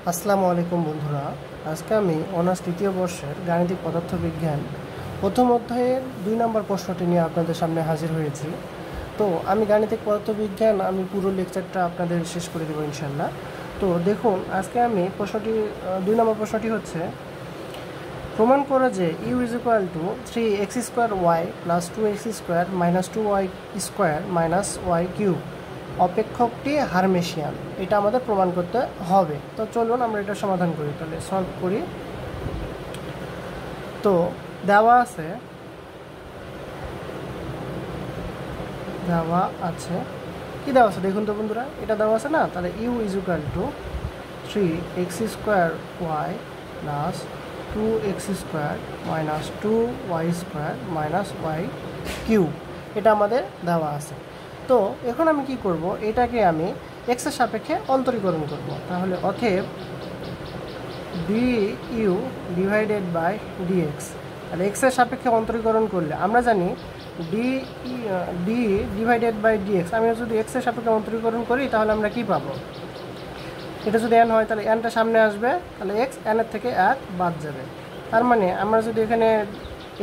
আসসালামু আলাইকুম বন্ধুরা। আজকে আমি অনার্স তৃতীয় বর্ষের গাণিতিক পদার্থবিজ্ঞান প্রথম অধ্যায়ের 2 নম্বর প্রশ্নটি নিয়ে আপনাদের সামনে হাজির হয়েছি। তো আমি গাণিতিক পদার্থবিজ্ঞান পুরো লেকচারটা আপনাদের শেষ করে দেবো ইনশাল্লাহ। তো দেখুন, আজকে আমি প্রশ্নটি 2 নম্বর প্রশ্নটি হচ্ছে, প্রমাণ করে যে u is equal to 3x² plus 2x² minus 2y² minus Y cube অপেক্ষকটি হারমেশিয়ান। এটা আমাদের প্রমাণ করতে হবে। তো চলুন আমরা এটা সমাধান করি, তাহলে সলভ করি। তো দেওয়া আছে কি দেওয়া আছে দেখুন তো বন্ধুরা, এটা দেওয়া আছে না, তাহলে U is equal to 3x² plus 2x² minus 2y² minus Y cube, এটা আমাদের দেওয়া আছে। তো এখন আমি কি করব, এটাকে আমি এক্সের সাপেক্ষে অন্তরীকরণ করব। তাহলে অতএব D U divided by DX, তাহলে এক্সের সাপেক্ষে অন্তরীকরণ করলে আমরা জানি ডি ডিভাইডেড বাই ডিএক্স, আমি যদি এক্সের সাপেক্ষে অন্তরীকরণ করি তাহলে আমরা কি পাবো, এটা যদি এন হয় তাহলে এনটা সামনে আসবে, তাহলে এক্স এনের থেকে 1 বাদ যাবে। তার মানে আমরা যদি এখানে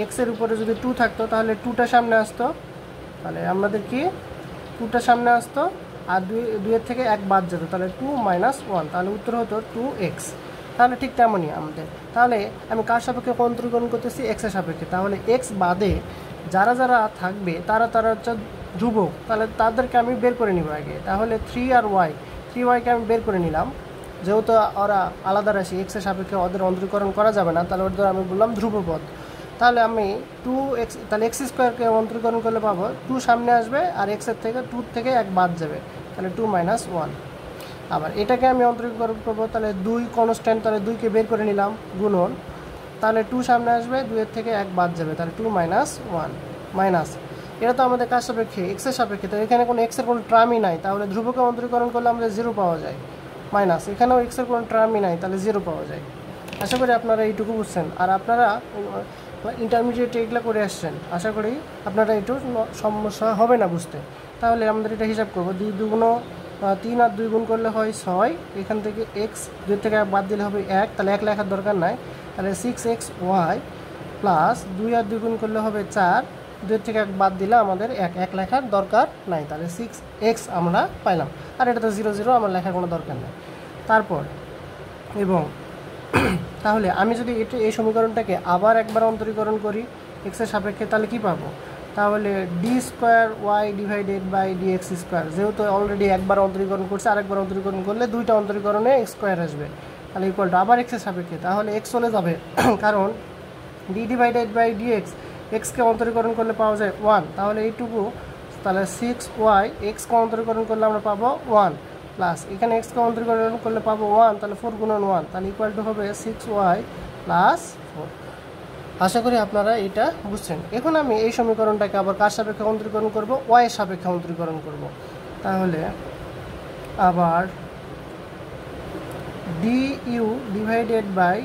এক্সের উপরে যদি 2 থাকতো তাহলে 2টা সামনে আসতো, তাহলে আমাদের কি 2টা সামনে আসতো আর 2 থেকে 1 বাদ যেত, তাহলে 2 - 1, তাহলে উত্তর হতো 2x। তাহলে ঠিক তেমনই আমাদের, তাহলে আমি কার সাপেক্ষে অন্তরীকরণ করতেছি, এক্সের সাপেক্ষে। তাহলে এক্স বাদে যারা যারা থাকবে তারা হচ্ছে ধ্রুবক, তাহলে তাদেরকে আমি বের করে নিব আগে। তাহলে 3 আর ওয়াই, 3y-কে আমি বের করে নিলাম, যেহেতু ওরা আলাদা রাশি, এক্সের সাপেক্ষে ওদের অন্তরীকরণ করা যাবে না, তাহলে ওদের আমি বললাম ধ্রুবপদ। তাহলে আমি 2x, তাহলে x² অন্তরীকরণ করলে পাবো 2 সামনে আসবে আর এক্সের থেকে 2 থেকে 1 বাদ যাবে, তাহলে 2 - 1। আবার এটাকে আমি অন্তরীকরণ করবো, তাহলে 2 কনস্ট্যান্ট, তাহলে 2কে বের করে নিলাম গুণন, তাহলে 2 সামনে আসবে, 2 থেকে 1 বাদ যাবে, তাহলে 2 - 1 মাইনাস। এটা তো আমাদের কার সাপেক্ষে, এক্সের সাপেক্ষে, তো এখানে কোনো এক্সের কোনো ট্রামই নাই, তাহলে ধ্রুবকে অন্তরীকরণ করলে আমাদের 0 পাওয়া যায়, মাইনাস এখানেও এক্সের কোনো ট্রামই নাই, তাহলে 0 পাওয়া যায়। আশা করি আপনারা এইটুকু বুঝছেন, আর আপনারা ইন্টারমিডিয়েটে এগুলো করে আসছেন, আশা করি আপনারা একটু সমস্যা হবে না বুঝতে। তাহলে আমাদের এটা হিসাব করবো, 2 2 3 আর 2 গুণ করলে হয় 6, এখান থেকে এক্স 2 থেকে বাদ দিলে হবে 1, তাহলে 1 লেখার দরকার নাই, তাহলে 6xy প্লাস 2 আর 2 গুণ করলে হবে 4, 2 থেকে 1 বাদ দিলে আমাদের 1 লেখার দরকার নাই, তাহলে 6x আমরা পাইলাম। আর এটা তো 0 0, আমার লেখার কোনো দরকার নেই। তারপর এবং তাহলে আমি যদি এই সমীকরণটাকে আবার একবার অন্তরীকরণ করি এক্সের সাপেক্ষে, তাহলে কি পাবো, তাহলে d² ডিভাইডেড বাই dx², যেহেতু অলরেডি একবার অন্তরীকরণ করছে, আরেকবার অন্তরীকরণ করলে 2টা অন্তরীকরণে x² আসবে, তাহলে ইকুয়াল টু আবার এক্সের সাপেক্ষে, তাহলে এক্স চলে যাবে, কারণ d ডিভাইডেড বাই dx, এক্সকে অন্তরীকরণ করলে পাওয়া যায় 1, তাহলে এইটুকু, তাহলে 6y, এক্সকে অন্তরীকরণ করলে আমরা পাবো 1, প্লাস এখানে এক্সকে অন্তরীকরণ করলে পাবো 1, তাহলে 4 গুণন 1, তাহলে ইকুয়াল টু হবে 6y প্লাস 4। আশা করি আপনারা এটা বুঝছেন। এখন আমি এই সমীকরণটাকে আবার কার সাপেক্ষে অন্তরীকরণ করব, y এর সাপেক্ষে অন্তরীকরণ করব। তাহলে আবার du ডিভাইডেড বাই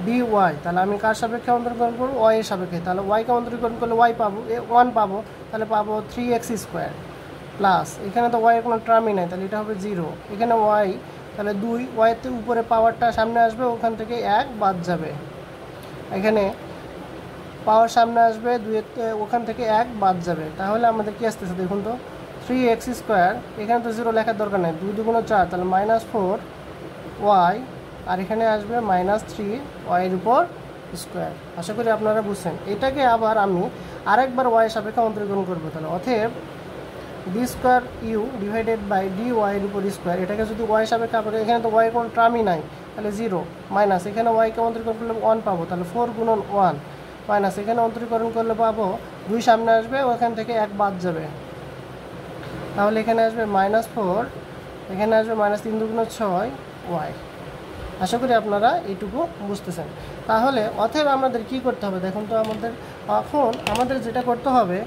dy, তাহলে আমি কার সাপেক্ষে অন্তরীকরণ করবো, y এর সাপেক্ষে, তাহলে y-কে অন্তরীকরণ করলে y পাবো 1 পাবো, তাহলে পাবো 3x² প্লাস এখানে তো y এর কোনো টার্মই নাই, তাহলে এটা হবে 0, এখানে y, তাহলে 2, y-তে উপরে পাওয়ারটা সামনে আসবে, ওখান থেকে 1 বাদ যাবে, এখানে পাওয়ার সামনে আসবে, 2 ওখান থেকে 1 বাদ যাবে, তাহলে আমাদের কি আসতেছে দেখুন তো, 3x², এখানে তো 0 লেখার দরকার নেই, 2 2 4, তাহলে -4y, আর এখানে আসবে -3y এর উপর স্কোয়ার। আশা করি আপনারা বুঝছেন। এটাকে আবার আমি আরেকবার y এর সাপেক্ষে অন্তরীকরণ করবো, তাহলে অতএব d² ডিভাইডেড বাই dy এর উপর স্কোয়ার, এটাকে যদি y এর সাপেক্ষে, এখানে তো y এর কোনো টার্মই নাই, তাহলে 0, মাইনাস এখানে y-কে অন্তরীকরণ করলে 1 পাবো, তাহলে 4 গুণন 1, মাইনাস এখানে অন্তরীকরণ করলে পাবো 2 সামনে আসবে, ওখান থেকে 1 বাদ যাবে, তাহলে এখানে আসবে -4, এখানে আসবে -3 2 6y। আশা করি আপনারা এইটুকু বুঝতেছেন। তাহলে অতএব আমাদের কি করতে হবে দেখুন তো, আমাদের যেটা করতে হবে,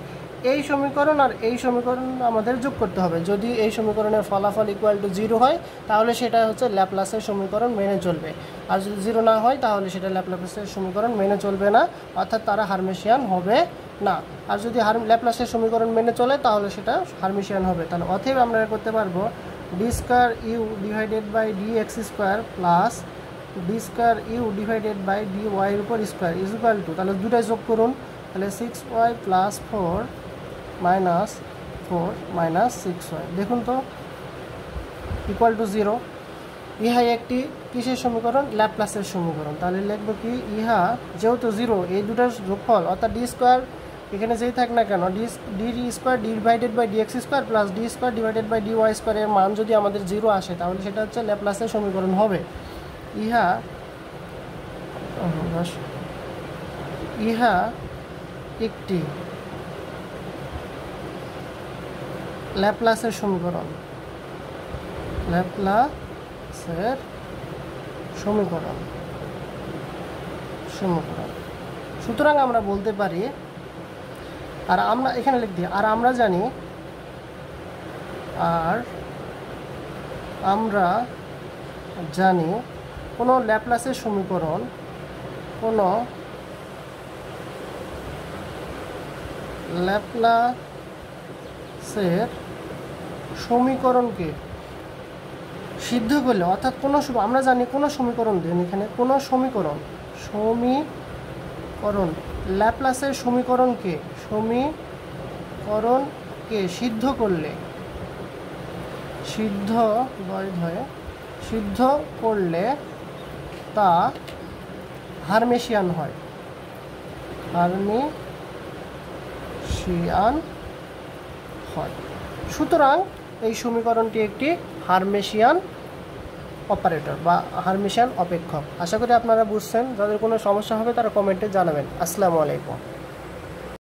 এই সমীকরণ আর এই সমীকরণ আমাদের যোগ করতে হবে। যদি এই সমীকরণের ফলাফল ইকুয়াল টু 0 হয় তাহলে সেটা হচ্ছে ল্যাপ্লাসের সমীকরণ মেনে চলবে, আর যদি 0 না হয় তাহলে সেটা ল্যাপ্লাসের সমীকরণ মেনে চলবে না, অর্থাৎ তারা হারমেশিয়ান হবে না। আর যদি ল্যাপ্লাসের সমীকরণ মেনে চলে তাহলে সেটা হারমেশিয়ান হবে। তাহলে অতএব আমরা করতে পারবো D square U divided by D X square plus D square U divided by D ওয়াইয়ের উপর স্কোয়ার ইজ ইকুয়াল টু, তাহলে দুটাই যোগ করুন, তাহলে 6y plus 4 minus 4 minus 6y, দেখুন তো ইকুয়াল টু 0। ইহা একটি কিসের সমীকরণ? ল্যাপ্লাসের সমীকরণ। তাহলে লিখব কি, ইহা যেহেতু 0, এই দুটার যোগফল অর্থাৎ ডি স্কোয়ার এখানে যেই থাক না কেন, D square divided by D X square plus D square divided by D Y স্কোয়ারের মান যদি আমাদের 0 আসে, তাহলে সেটা হচ্ছে ল্যাপ্লাসের সমীকরণ হবে। ইহা একটি ল্যাপ্লাসের সমীকরণ, ল্যাপ্লাসের সমীকরণ। সুতরাং আমরা বলতে পারি, আর আমরা এখানে লিখ দিই, আর আমরা জানি কোনো ল্যাপ্লাসের সমীকরণ কোনো ল্যাপ্লাসের সমীকরণকে সিদ্ধ করলে, অর্থাৎ কোনো আমরা জানি কোনো সমীকরণ দেন, এখানে কোনো সমীকরণ ল্যাপ্লাসের সমীকরণকে সিদ্ধ করলে তা হার্মেশিয়ান হয়। সুতরাং এই সমীকরণটি একটি হার্মেশিয়ান অপারেটর বা হার্মেশিয়ান অপেক্ষক। আশা করি আপনারা বুঝছেন। যাদের কোনো সমস্যা হবে তারা কমেন্টে জানাবেন। আসসালামু আলাইকুম।